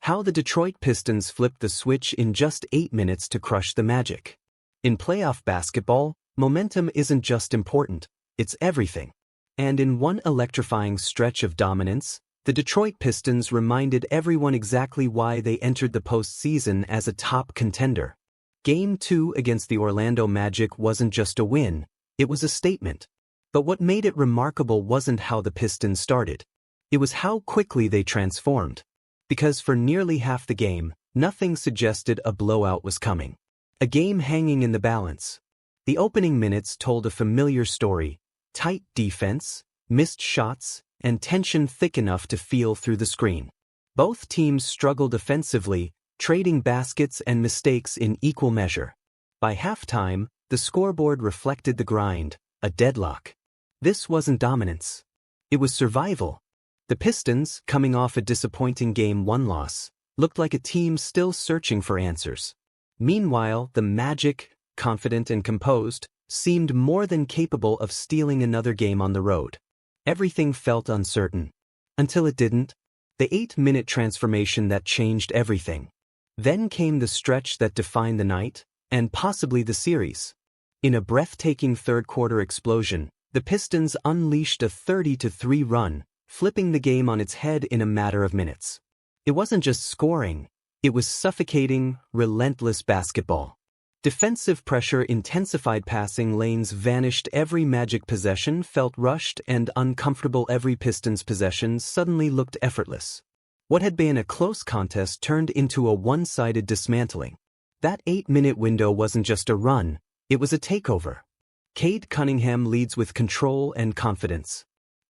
How the Detroit Pistons flipped the switch in just 8 minutes to crush the Magic. In playoff basketball, momentum isn't just important, it's everything. And in one electrifying stretch of dominance, the Detroit Pistons reminded everyone exactly why they entered the postseason as a top contender. Game 2 against the Orlando Magic wasn't just a win, it was a statement. But what made it remarkable wasn't how the Pistons started. It was how quickly they transformed. Because for nearly half the game, nothing suggested a blowout was coming. A game hanging in the balance. The opening minutes told a familiar story: tight defense, missed shots, and tension thick enough to feel through the screen. Both teams struggled offensively, trading baskets and mistakes in equal measure. By halftime, the scoreboard reflected the grind, a deadlock. This wasn't dominance. It was survival. The Pistons, coming off a disappointing Game 1 loss, looked like a team still searching for answers. Meanwhile, the Magic, confident and composed, seemed more than capable of stealing another game on the road. Everything felt uncertain. Until it didn't. The 8-minute transformation that changed everything. Then came the stretch that defined the night, and possibly the series. In a breathtaking third-quarter explosion, the Pistons unleashed a 30-3 run, flipping the game on its head in a matter of minutes. It wasn't just scoring, it was suffocating, relentless basketball. Defensive pressure intensified, passing lanes vanished, every Magic possession felt rushed and uncomfortable, every Pistons possession suddenly looked effortless. What had been a close contest turned into a one-sided dismantling. That 8-minute window wasn't just a run, it was a takeover. Cade Cunningham leads with control and confidence.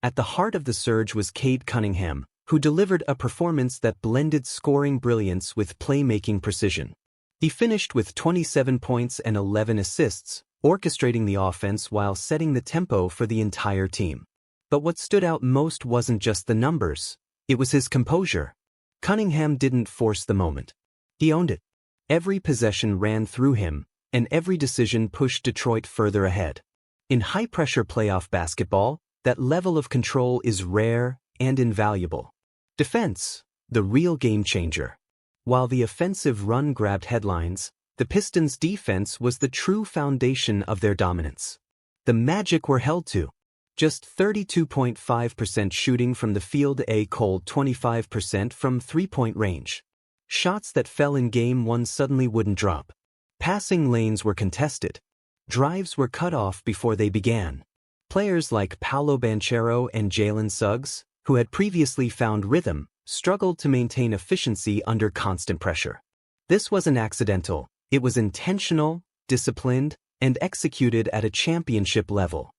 At the heart of the surge was Cade Cunningham, who delivered a performance that blended scoring brilliance with playmaking precision. He finished with 27 points and 11 assists, orchestrating the offense while setting the tempo for the entire team. But what stood out most wasn't just the numbers, it was his composure. Cunningham didn't force the moment. He owned it. Every possession ran through him, and every decision pushed Detroit further ahead. In high-pressure playoff basketball, that level of control is rare and invaluable. Defense, the real game-changer. While the offensive run grabbed headlines, the Pistons' defense was the true foundation of their dominance. The Magic were held to just 32.5% shooting from the field, a cold 25% from three-point range. Shots that fell in Game 1 suddenly wouldn't drop. Passing lanes were contested. Drives were cut off before they began. Players like Paolo Banchero and Jalen Suggs, who had previously found rhythm, struggled to maintain efficiency under constant pressure. This wasn't accidental, it was intentional, disciplined, and executed at a championship level.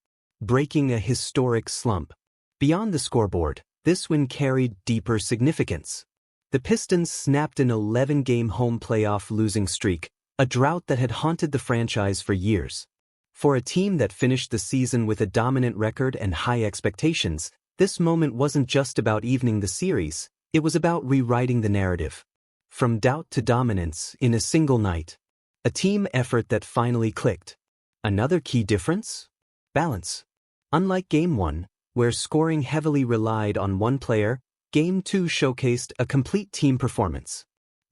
Breaking a historic slump. Beyond the scoreboard, this win carried deeper significance. The Pistons snapped an 11-game home playoff losing streak, a drought that had haunted the franchise for years. For a team that finished the season with a dominant record and high expectations, this moment wasn't just about evening the series, it was about rewriting the narrative. From doubt to dominance in a single night. A team effort that finally clicked. Another key difference? Balance. Unlike Game 1, where scoring heavily relied on one player, Game 2 showcased a complete team performance.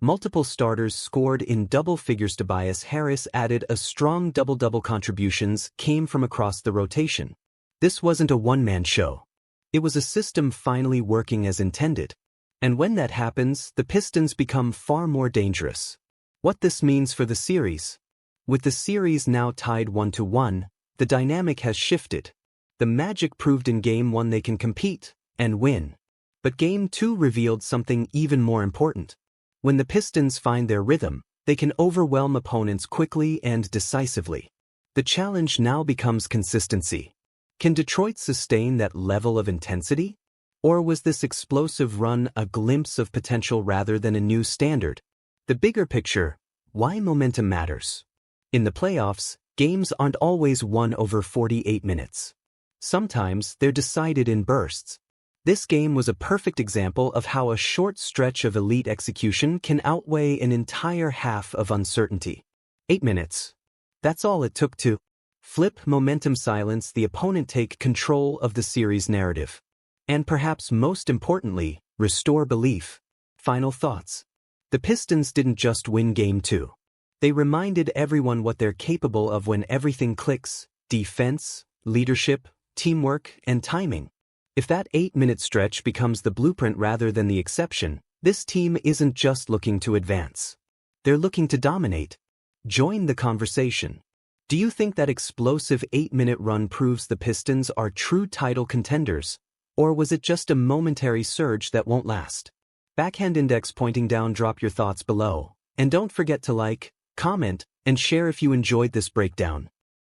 Multiple starters scored in double figures. Tobias Harris added a strong double-double. Contributions came from across the rotation. This wasn't a one-man show. It was a system finally working as intended. And when that happens, the Pistons become far more dangerous. What this means for the series? With the series now tied 1-1, the dynamic has shifted. The Magic proved in Game 1 they can compete and win. But Game 2 revealed something even more important. When the Pistons find their rhythm, they can overwhelm opponents quickly and decisively. The challenge now becomes consistency. Can Detroit sustain that level of intensity? Or was this explosive run a glimpse of potential rather than a new standard? The bigger picture: why momentum matters. In the playoffs, games aren't always won over 48 minutes. Sometimes they're decided in bursts. This game was a perfect example of how a short stretch of elite execution can outweigh an entire half of uncertainty. 8 minutes. That's all it took to flip momentum, silence the opponent, take control of the series narrative. And perhaps most importantly, restore belief. Final thoughts. The Pistons didn't just win Game 2. They reminded everyone what they're capable of when everything clicks: defense, leadership, teamwork, and timing. If that 8-minute stretch becomes the blueprint rather than the exception, this team isn't just looking to advance. They're looking to dominate. Join the conversation. Do you think that explosive 8-minute run proves the Pistons are true title contenders? Or was it just a momentary surge that won't last? Backhand index pointing down. Drop your thoughts below. And don't forget to like, comment, and share if you enjoyed this breakdown.